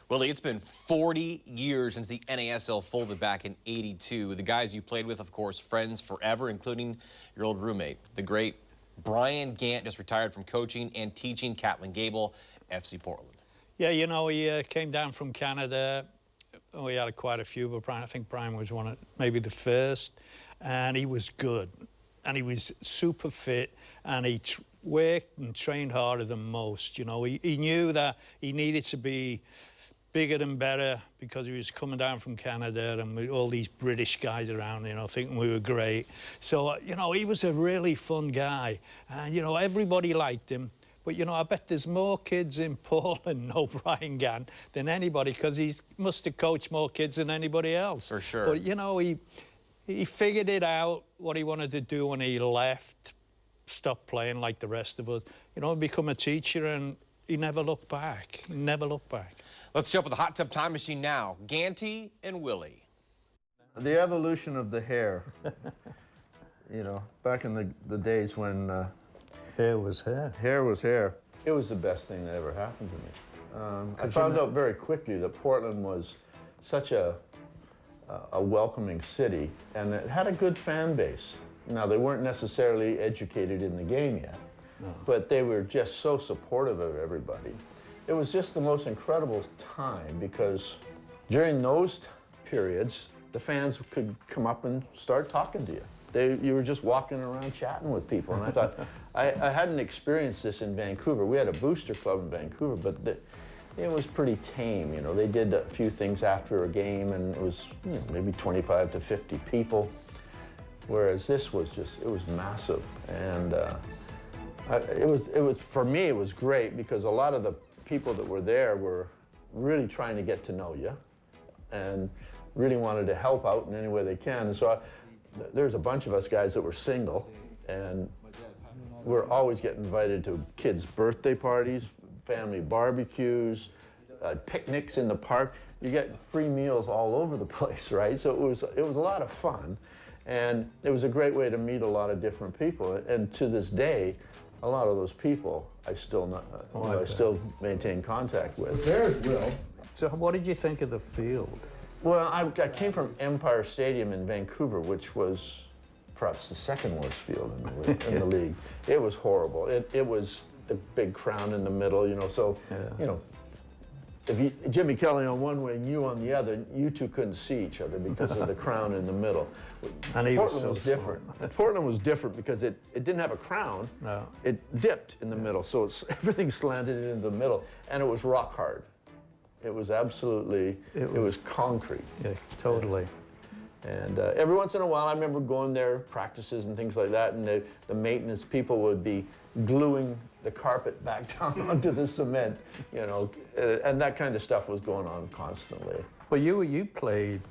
Willie, it's been 40 years since the NASL folded back in '82. The guys you played with, of course, friends forever, including your old roommate, the great Brian Gant, just retired from coaching and teaching Catlin Gable, FC Portland. Yeah, you know, he came down from Canada. We had quite a few, but I think Brian was one of maybe the first, and he was good, and he was super fit, and he worked and trained harder than most. You know, he knew that he needed to be bigger and better because he was coming down from Canada and with all these British guys around, you know, thinking we were great. So, you know, he was a really fun guy, and, you know, everybody liked him. But, you know, I bet there's more kids in Portland know Brian Gant than anybody, because he must have coached more kids than anybody else. For sure. But, you know, he figured it out, what he wanted to do when he left, stopped playing like the rest of us, you know, become a teacher, and he never looked back. He never looked back. Let's jump with the hot tub time machine now. Ganty and Willie. The evolution of the hair. You know, back in the days when Hair was hair. hair was hair. It was the best thing that ever happened to me. I found out very quickly that Portland was such a welcoming city, and it had a good fan base. Now, they weren't necessarily educated in the game yet, but they were just so supportive of everybody. It was just the most incredible time, because during those periods, the fans could come up and start talking to you. You were just walking around chatting with people, and I thought, I hadn't experienced this in Vancouver. We had a booster club in Vancouver, but it was pretty tame. You know, they did a few things after a game, and it was, you know, maybe 25 to 50 people, whereas this was just, it was massive. And it was for me, it was great, because a lot of the people that were there were really trying to get to know you and really wanted to help out in any way they can. And so there's a bunch of us guys that were single, and we're always getting invited to kids' birthday parties, family barbecues, picnics in the park. You get free meals all over the place, right? So it was a lot of fun, and it was a great way to meet a lot of different people. And to this day, a lot of those people I still I still maintain contact with. There's Will. So what did you think of the field? Well, I came from Empire Stadium in Vancouver, which was perhaps the second worst field in the league. It was horrible. It was the big crown in the middle, you know, so, you know, if Jimmy Kelly on one wing, you on the other, you two couldn't see each other because of the crown in the middle. And Portland was different. Portland was different because it didn't have a crown. No. It dipped in the middle, so everything slanted into the middle, and it was rock hard. It was absolutely, it was concrete. Yeah, totally. And every once in a while, I remember going there, practices and things like that, and the maintenance people would be gluing the carpet back down onto the cement, you know, and that kind of stuff was going on constantly. Well, you played,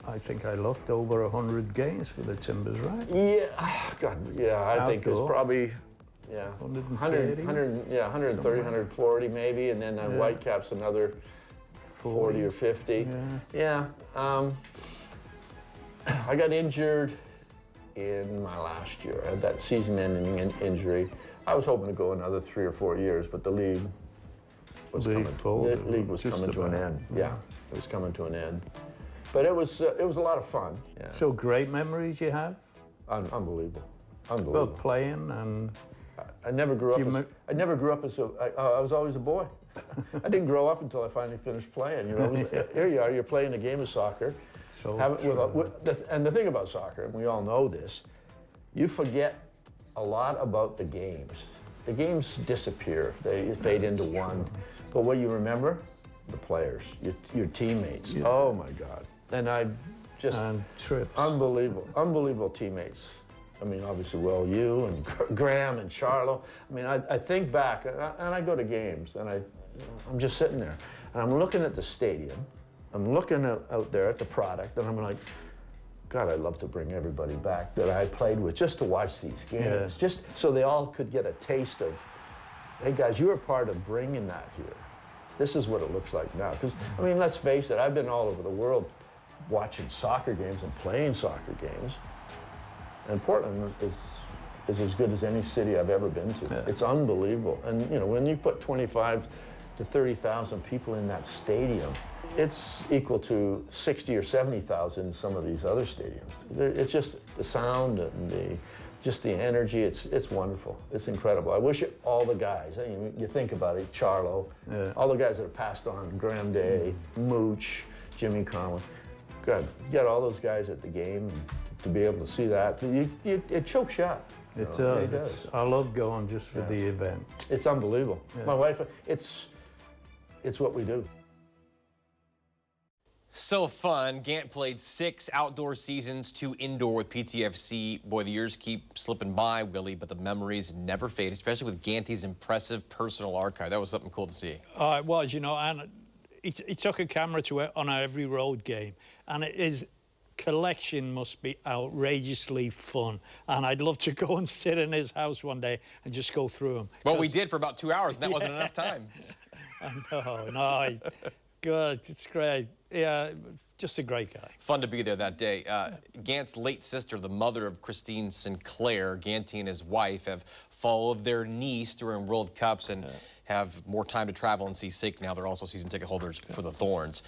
I think I looked, over 100 games for the Timbers, right? Yeah, God, yeah, I think it was probably, yeah, 130, 140 maybe, and then Whitecaps another 40 or 50. Yeah. I got injured in my last year. I had that season-ending injury. I was hoping to go another 3 or 4 years, but the league was coming to an end. Yeah, it was coming to an end. But it was a lot of fun. Yeah. So great memories you have? Unbelievable. Well, playing and... I never grew up as I was always a boy. I didn't grow up until I finally finished playing. You know, here you are, you're playing a game of soccer. And the thing about soccer, and we all know this, you forget a lot about the games. The games disappear, they fade into one. But what you remember? The players, your teammates. Yeah. Oh my God. And trips. Unbelievable teammates. I mean, obviously, well, you and Graham and Charlo. I mean, I think back, and I go to games, and I'm just sitting there, and I'm looking at the stadium, I'm looking out there at the product, and I'm like, God, I'd love to bring everybody back that I played with just to watch these games, just so they all could get a taste of, hey guys, you were part of bringing that here. This is what it looks like now. Because, I mean, let's face it, I've been all over the world watching soccer games and playing soccer games. And Portland is as good as any city I've ever been to. Yeah. It's unbelievable. And, you know, when you put 25 to 30,000 people in that stadium. It's equal to 60 or 70,000 in some of these other stadiums. It's just the sound and just the energy. It's wonderful. It's incredible. I wish all the guys, I mean, you think about it, Charlo, all the guys that have passed on, Graham Day, Mooch, Jimmy Conway. God, you get all those guys at the game to be able to see that. It chokes you up. It does. I love going just for the event. It's unbelievable. My wife, it's what we do. So fun. Gant played 6 outdoor seasons, 2 indoor with PTFC. Boy, the years keep slipping by, Willie, but the memories never fade, especially with Ganty's impressive personal archive. That was something cool to see. It was, you know, and he took a camera to it on every road game, and his collection must be outrageously fun. And I'd love to go and sit in his house one day and just go through them. Well, we did for about 2 hours, and that wasn't enough time. No, good, it's great. Yeah, just a great guy. Fun to be there that day. Gant's late sister, the mother of Christine Sinclair, Ganty and his wife have followed their niece during World Cups and have more time to travel and see sick now. They're also season ticket holders for the Thorns.